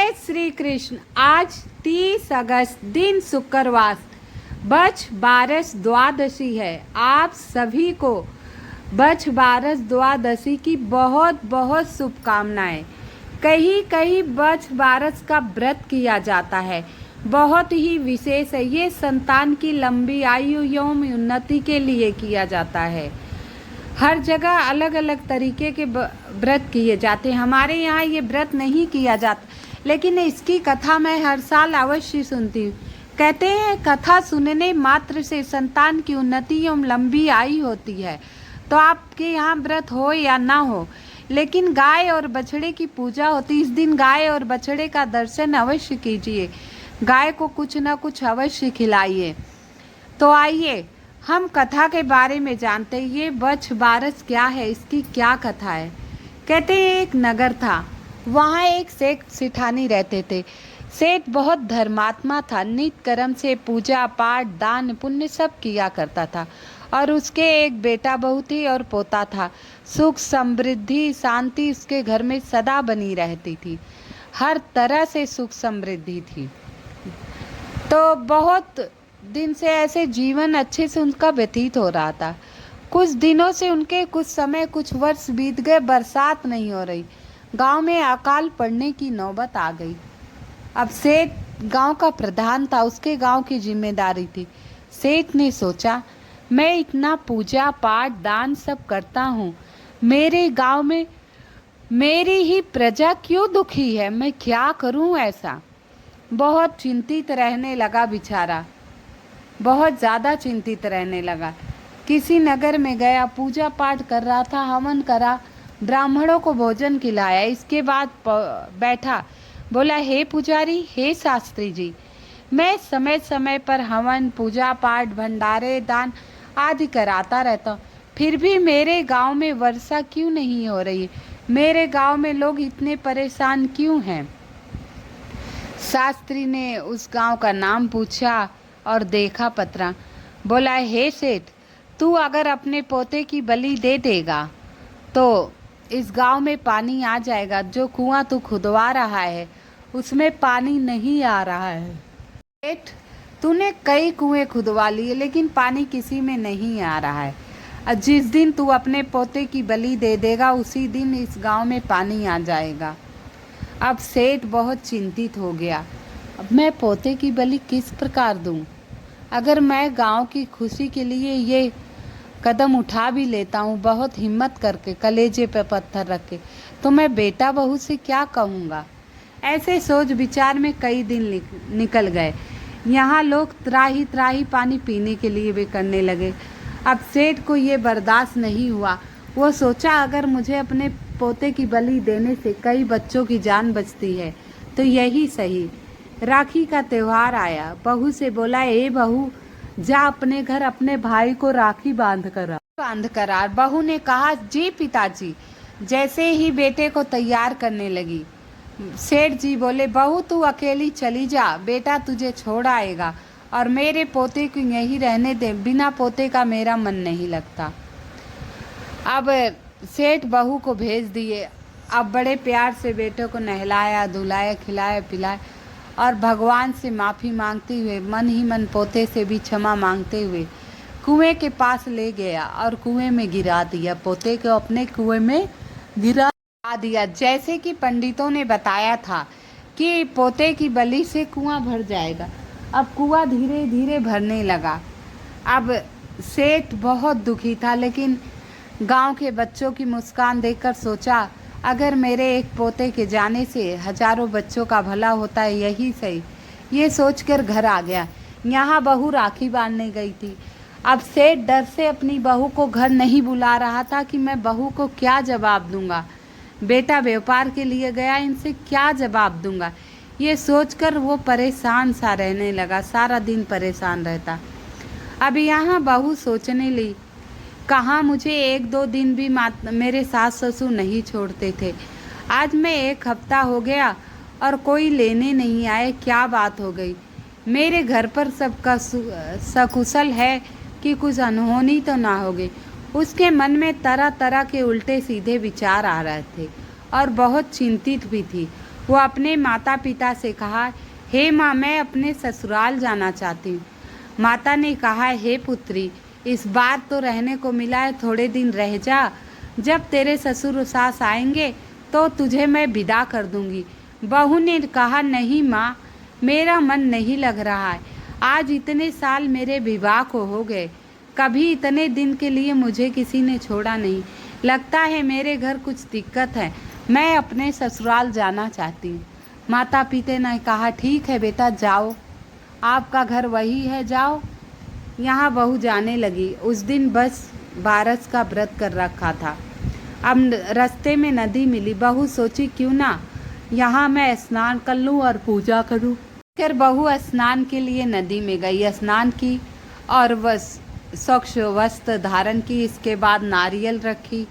जय श्री कृष्ण। आज 30 अगस्त दिन शुक्रवार बछ बारस द्वादशी है। आप सभी को बछ बारस द्वादशी की बहुत बहुत शुभकामनाएं। कहीं कहीं बछ बारस का व्रत किया जाता है, बहुत ही विशेष है। ये संतान की लंबी आयु एवं उन्नति के लिए किया जाता है। हर जगह अलग अलग तरीके के व्रत किए जाते हैं। हमारे यहाँ ये व्रत नहीं किया जाता, लेकिन इसकी कथा मैं हर साल अवश्य सुनती हूँ। कहते हैं कथा सुनने मात्र से संतान की उन्नति एवं लंबी आयु होती है। तो आपके यहाँ व्रत हो या ना हो, लेकिन गाय और बछड़े की पूजा होती। इस दिन गाय और बछड़े का दर्शन अवश्य कीजिए, गाय को कुछ न कुछ अवश्य खिलाइए। तो आइए हम कथा के बारे में जानते हैं। ये बछ बारस क्या है, इसकी क्या कथा है। कहते हैं एक नगर था, वहाँ एक सेठ सिठानी रहते थे। सेठ बहुत धर्मात्मा था, नित्य कर्म से पूजा पाठ दान पुण्य सब किया करता था। और उसके एक बेटा बहू थी और पोता था। सुख समृद्धि शांति उसके घर में सदा बनी रहती थी, हर तरह से सुख समृद्धि थी। तो बहुत दिन से ऐसे जीवन अच्छे से उनका व्यतीत हो रहा था। कुछ दिनों से उनके कुछ वर्ष बीत गए, बरसात नहीं हो रही। गांव में अकाल पड़ने की नौबत आ गई। अब सेठ गांव का प्रधान था, उसके गांव की जिम्मेदारी थी। सेठ ने सोचा, मैं इतना पूजा पाठ दान सब करता हूँ, मेरे गांव में मेरी ही प्रजा क्यों दुखी है, मैं क्या करूँ ऐसा। बहुत चिंतित रहने लगा बेचारा, बहुत ज़्यादा चिंतित रहने लगा। किसी नगर में गया, पूजा पाठ कर रहा था, हवन करा, ब्राह्मणों को भोजन खिलाया। इसके बाद बैठा, बोला, हे पुजारी, हे शास्त्री जी, मैं समय समय पर हवन पूजा पाठ भंडारे दान आदि कराता रहता हूँ, फिर भी मेरे गांव में वर्षा क्यों नहीं हो रही, मेरे गांव में लोग इतने परेशान क्यों हैं। शास्त्री ने उस गांव का नाम पूछा और देखा पत्रा। बोला, हे सेठ, तू अगर अपने पोते की बलि दे देगा तो इस गांव में पानी आ जाएगा। जो कुआं तू खुदवा रहा है उसमें पानी नहीं आ रहा है। सेठ, तूने कई कुएं खुदवा लिए लेकिन पानी किसी में नहीं आ रहा है। जिस दिन तू अपने पोते की बलि दे देगा उसी दिन इस गांव में पानी आ जाएगा। अब सेठ बहुत चिंतित हो गया। अब मैं पोते की बलि किस प्रकार दूं? अगर मैं गांव की खुशी के लिए ये कदम उठा भी लेता हूँ, बहुत हिम्मत करके कलेजे पे पत्थर रख के, तो मैं बेटा बहू से क्या कहूँगा। ऐसे सोच विचार में कई दिन निकल गए। यहाँ लोग त्राही त्राही पानी पीने के लिए भी करने लगे। अब सेठ को ये बर्दाश्त नहीं हुआ। वो सोचा, अगर मुझे अपने पोते की बलि देने से कई बच्चों की जान बचती है तो यही सही। राखी का त्योहार आया। बहू से बोला, ए बहू, जा अपने घर अपने भाई को राखी बांध कर आ। बहू ने कहा, जी पिताजी। जैसे ही बेटे को तैयार करने लगी, सेठ जी बोले, बहू तू अकेली चली जा, बेटा तुझे छोड़ आएगा और मेरे पोते को यहीं रहने दे, बिना पोते का मेरा मन नहीं लगता। अब सेठ बहू को भेज दिए। अब बड़े प्यार से बेटे को नहलाया धुलाया खिलाया पिलाया और भगवान से माफ़ी मांगते हुए, मन ही मन पोते से भी क्षमा मांगते हुए कुएं के पास ले गया और कुएं में गिरा दिया। पोते को अपने कुएं में गिरा दिया। जैसे कि पंडितों ने बताया था कि पोते की बलि से कुआं भर जाएगा। अब कुआं धीरे धीरे भरने लगा। अब सेठ बहुत दुखी था, लेकिन गांव के बच्चों की मुस्कान देखकर सोचा, अगर मेरे एक पोते के जाने से हजारों बच्चों का भला होता है, यही सही। ये सोचकर घर आ गया। यहाँ बहू राखी बांधने गई थी। अब सेठ डर से अपनी बहू को घर नहीं बुला रहा था कि मैं बहू को क्या जवाब दूंगा। बेटा व्यापार के लिए गया, इनसे क्या जवाब दूंगा। ये सोचकर वो परेशान सा रहने लगा, सारा दिन परेशान रहता। अब यहाँ बहू सोचने ली, कहाँ मुझे 1-2 दिन भी मेरे सास ससुर नहीं छोड़ते थे। आज मैं 1 हफ्ता हो गया और कोई लेने नहीं आए, क्या बात हो गई। मेरे घर पर सबका सकुशल है कि कुछ अनहोनी तो ना हो गई। उसके मन में तरह तरह के उल्टे सीधे विचार आ रहे थे और बहुत चिंतित भी थी। वो अपने माता पिता से कहा, हे माँ, मैं अपने ससुराल जाना चाहती हूँ। माता ने कहा, हे पुत्री, इस बार तो रहने को मिला है, थोड़े दिन रह जा। जब तेरे ससुर सास आएंगे तो तुझे मैं विदा कर दूंगी। बहू ने कहा, नहीं माँ, मेरा मन नहीं लग रहा है। आज इतने साल मेरे विवाह को हो गए, कभी इतने दिन के लिए मुझे किसी ने छोड़ा नहीं। लगता है मेरे घर कुछ दिक्कत है, मैं अपने ससुराल जाना चाहती हूँ। माता पिता ने कहा, ठीक है बेटा, जाओ, आपका घर वही है, जाओ। यहाँ बहू जाने लगी। उस दिन बस बारस का व्रत कर रखा था। अब रास्ते में नदी मिली। बहू सोची, क्यों ना यहाँ मैं स्नान कर लूँ और पूजा करूँ। फिर बहू स्नान के लिए नदी में गई, स्नान की और बस स्वच्छ वस्त्र धारण की। इसके बाद नारियल रखी,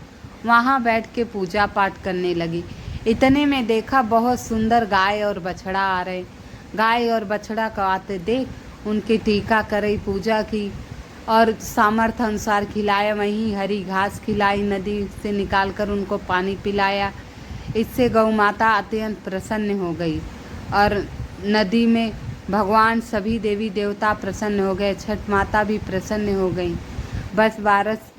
वहाँ बैठ के पूजा पाठ करने लगी। इतने में देखा बहुत सुंदर गाय और बछड़ा आ रहे। गाय और बछड़ा को आते देख उनकी टीका कराई, पूजा की और सामर्थ्य अनुसार खिलाया। वहीं हरी घास खिलाई, नदी से निकाल कर उनको पानी पिलाया। इससे गौ माता अत्यंत प्रसन्न हो गई और नदी में भगवान सभी देवी देवता प्रसन्न हो गए। छठ माता भी प्रसन्न हो गई। बस बारस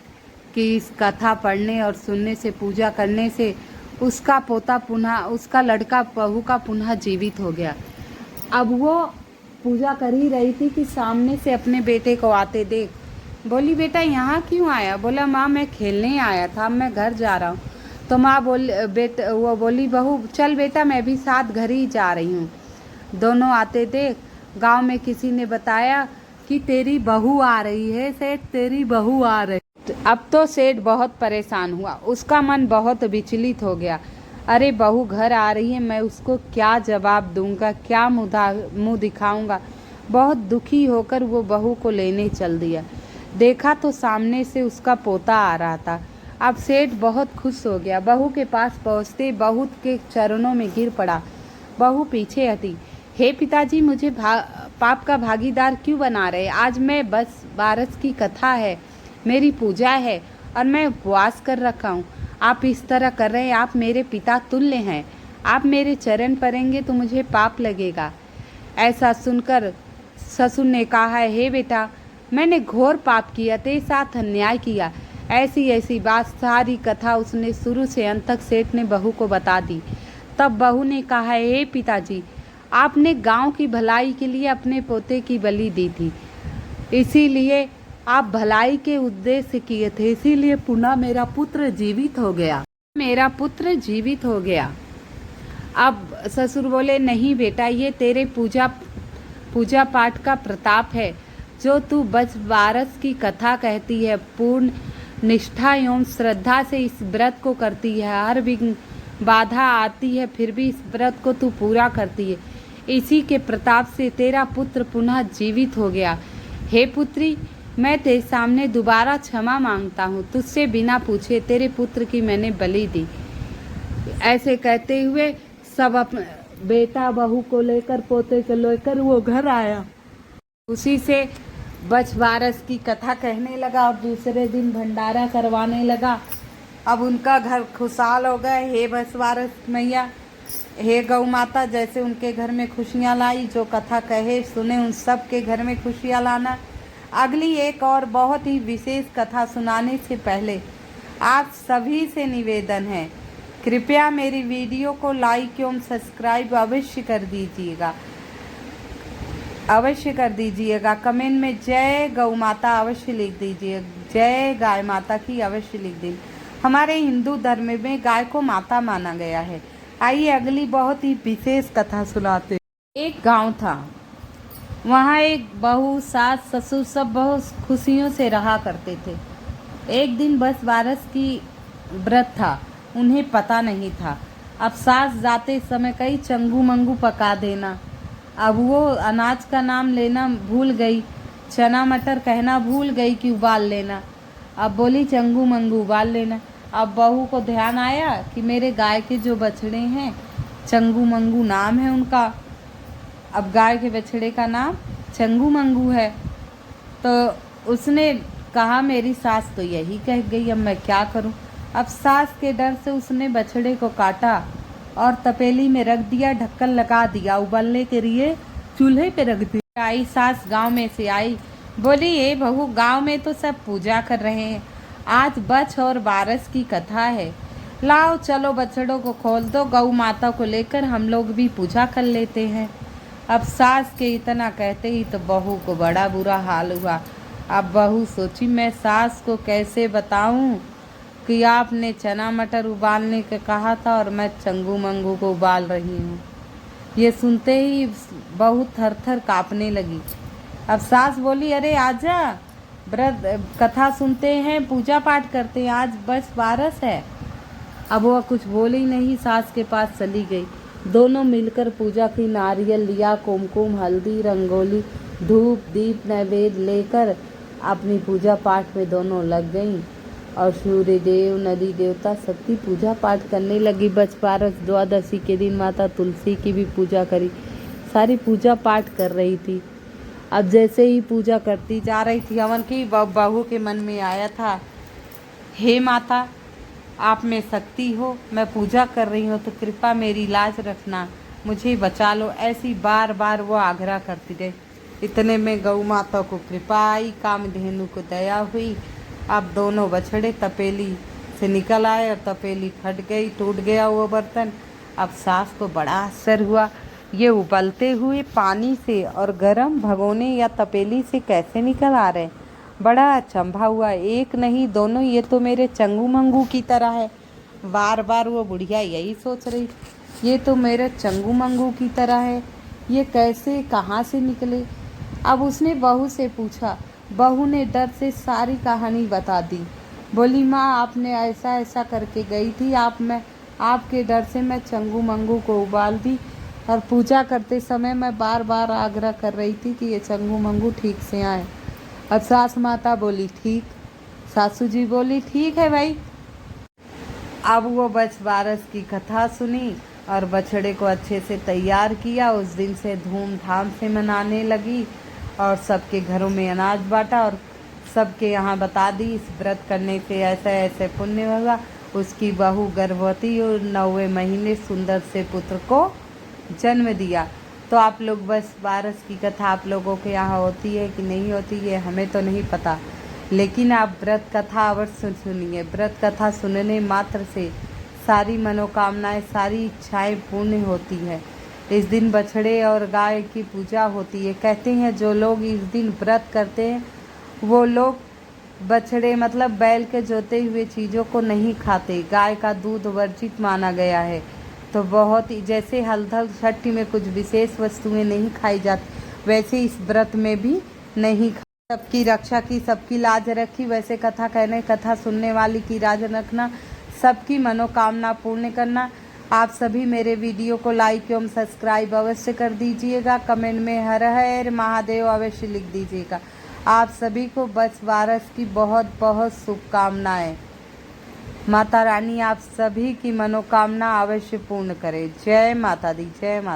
की इस कथा पढ़ने और सुनने से, पूजा करने से उसका पोता पुनः, उसका लड़का बहू का पुनः जीवित हो गया। अब वो पूजा कर ही रही थी कि सामने से अपने बेटे को आते देख बोली, बेटा यहाँ क्यों आया? बोला, माँ, मैं खेलने आया था, अब मैं घर जा रहा हूँ। तो माँ वो बोली, बहू चल बेटा, मैं भी साथ घर ही जा रही हूँ। दोनों आते देख गांव में किसी ने बताया कि तेरी बहू आ रही है सेठ, तेरी बहू आ रही। अब तो सेठ बहुत परेशान हुआ, उसका मन बहुत विचलित हो गया। अरे बहू घर आ रही है, मैं उसको क्या जवाब दूंगा, क्या मुँह दिखाऊंगा। बहुत दुखी होकर वो बहू को लेने चल दिया। देखा तो सामने से उसका पोता आ रहा था। अब सेठ बहुत खुश हो गया। बहू के पास पहुँचते बहू के चरणों में गिर पड़ा। बहू पीछे हटी। हे पिताजी, मुझे पाप का भागीदार क्यों बना रहे? आज मैं बस बारस की कथा है, मेरी पूजा है और मैं उपवास कर रखा हूँ। आप इस तरह कर रहे हैं, आप मेरे पिता तुल्य हैं। आप मेरे चरण पड़ेंगे तो मुझे पाप लगेगा। ऐसा सुनकर ससुर ने कहा, हे बेटा, मैंने घोर पाप किया, तेरे साथ अन्याय किया। ऐसी ऐसी बात, सारी कथा उसने शुरू से अंत तक सेठ ने बहू को बता दी। तब बहू ने कहा, हे पिताजी, आपने गांव की भलाई के लिए अपने पोते की बलि दी थी, इसीलिए आप भलाई के उद्देश्य किए थे, इसीलिए पुनः मेरा पुत्र जीवित हो गया, मेरा पुत्र जीवित हो गया। अब ससुर बोले, नहीं बेटा, ये तेरे पूजा पाठ का प्रताप है, जो तू बस बारस की कथा कहती है, पूर्ण निष्ठा एवं श्रद्धा से इस व्रत को करती है। हर विघ्न बाधा आती है, फिर भी इस व्रत को तू पूरा करती है। इसी के प्रताप से तेरा पुत्र पुनः जीवित हो गया। हे पुत्री, मैं तेरे सामने दोबारा क्षमा मांगता हूँ, तुझसे बिना पूछे तेरे पुत्र की मैंने बलि दी। ऐसे कहते हुए सब अपने बेटा बहू को लेकर, पोते को लेकर वो घर आया। उसी से बच बारस की कथा कहने लगा और दूसरे दिन भंडारा करवाने लगा। अब उनका घर खुशहाल हो गए। हे बस बारस मैया, हे गौ माता, जैसे उनके घर में खुशियाँ लाई, जो कथा कहे सुने उन सब के घर में खुशियाँ लाना। अगली एक और बहुत ही विशेष कथा सुनाने से पहले आप सभी से निवेदन है, कृपया मेरी वीडियो को लाइक एवं सब्सक्राइब अवश्य कर दीजिएगा, अवश्य कर दीजिएगा। कमेंट में जय गौ माता अवश्य लिख दीजिए, जय गाय माता की अवश्य लिख दीजिए। हमारे हिंदू धर्म में गाय को माता माना गया है। आइए अगली बहुत ही विशेष कथा सुनाते। एक गांव था, वहाँ एक बहू, सास, ससुर सब बहुत खुशियों से रहा करते थे। एक दिन बस बारस की व्रत था, उन्हें पता नहीं था। अब सास जाते समय कई चंगू मंगू पका देना। अब वो अनाज का नाम लेना भूल गई, चना मटर कहना भूल गई कि उबाल लेना। अब बोली चंगू मंगू उबाल लेना। अब बहू को ध्यान आया कि मेरे गाय के जो बछड़े हैं, चंगू मंगू नाम है उनका, अब गाय के बछड़े का नाम चंगू मंगू है। तो उसने कहा, मेरी सास तो यही कह गई, अब मैं क्या करूं। अब सास के डर से उसने बछड़े को काटा और तपेली में रख दिया, ढक्कन लगा दिया, उबलने के लिए चूल्हे पे रख दिया। आई सास गांव में से आई, बोली ए बहू, गांव में तो सब पूजा कर रहे हैं, आज बछ और बारस की कथा है, लाओ चलो बछड़ों को खोल दो, गौ माता को लेकर हम लोग भी पूजा कर लेते हैं। अब सास के इतना कहते ही तो बहू को बड़ा बुरा हाल हुआ। अब बहू सोची मैं सास को कैसे बताऊं कि आपने चना मटर उबालने का कहा था और मैं चंगू मंगू को उबाल रही हूँ। ये सुनते ही बहू थर थर काँपने लगी। अब सास बोली, अरे आजा, व्रत कथा सुनते हैं, पूजा पाठ करते हैं, आज बस बारस है। अब वह कुछ बोली नहीं, सास के पास चली गई। दोनों मिलकर पूजा की, नारियल लिया, कुमकुम, हल्दी, रंगोली, धूप दीप नैवेद्य लेकर अपनी पूजा पाठ में दोनों लग गईं और सूर्य देव, नदी देवता सबकी पूजा पाठ करने लगी। बछबारस द्वादशी के दिन माता तुलसी की भी पूजा करी, सारी पूजा पाठ कर रही थी। अब जैसे ही पूजा करती जा रही थी हवन की, बहू के मन में आया था, हे माता, आप में शक्ति हो, मैं पूजा कर रही हूँ तो कृपा मेरी लाज रखना, मुझे बचा लो। ऐसी बार बार वो आग्रह करती रही। इतने में गौ माता को कृपा आई, कामधेनु को दया हुई। अब दोनों बछड़े तपेली से निकल आए और तपेली फट गई, टूट गया वो बर्तन। अब सास को बड़ा आश्चर्य हुआ, ये उबलते हुए पानी से और गर्म भगोने या तपेली से कैसे निकल आ रहे। बड़ा अचंभा हुआ, एक नहीं दोनों, ये तो मेरे चंगू मंगू की तरह है। बार बार वो बुढ़िया यही सोच रही, ये तो मेरे चंगू मंगू की तरह है, ये कैसे कहाँ से निकले। अब उसने बहू से पूछा। बहू ने डर से सारी कहानी बता दी। बोली, माँ, आपने ऐसा ऐसा करके गई थी, आपके डर से मैं चंगू मंगू को उबाल दी और पूजा करते समय मैं बार बार आग्रह कर रही थी कि ये चंगू मंगू ठीक से आए। अब सास माता बोली, ठीक। सासू जी बोली, ठीक है भाई। अब वो बछबारस की कथा सुनी और बछड़े को अच्छे से तैयार किया। उस दिन से धूमधाम से मनाने लगी और सबके घरों में अनाज बांटा और सबके यहाँ बता दी, इस व्रत करने से ऐसे ऐसे पुण्य होगा। उसकी बहू गर्भवती और 9वें महीने सुंदर से पुत्र को जन्म दिया। तो आप लोग बछबारस की कथा आप लोगों के यहाँ होती है कि नहीं होती है, हमें तो नहीं पता, लेकिन आप व्रत कथा अवश्य सुनिए। व्रत कथा सुनने मात्र से सारी मनोकामनाएं, सारी इच्छाएं पूर्ण होती है। इस दिन बछड़े और गाय की पूजा होती है। कहते हैं जो लोग इस दिन व्रत करते हैं वो लोग बछड़े मतलब बैल के जोते हुए चीज़ों को नहीं खाते। गाय का दूध वर्जित माना गया है। तो बहुत ही जैसे हलधल छठी में कुछ विशेष वस्तुएं नहीं खाई जाती, वैसे इस व्रत में भी नहीं। सबकी रक्षा की, सबकी लाज रखी। वैसे कथा सुनने वाली की लाज रखना, सबकी मनोकामना पूर्ण करना। आप सभी मेरे वीडियो को लाइक एवं सब्सक्राइब अवश्य कर दीजिएगा। कमेंट में हर हर महादेव अवश्य लिख दीजिएगा। आप सभी को बछबारस की बहुत बहुत शुभकामनाएं। माता रानी आप सभी की मनोकामना अवश्य पूर्ण करे। जय माता दी, जय माता।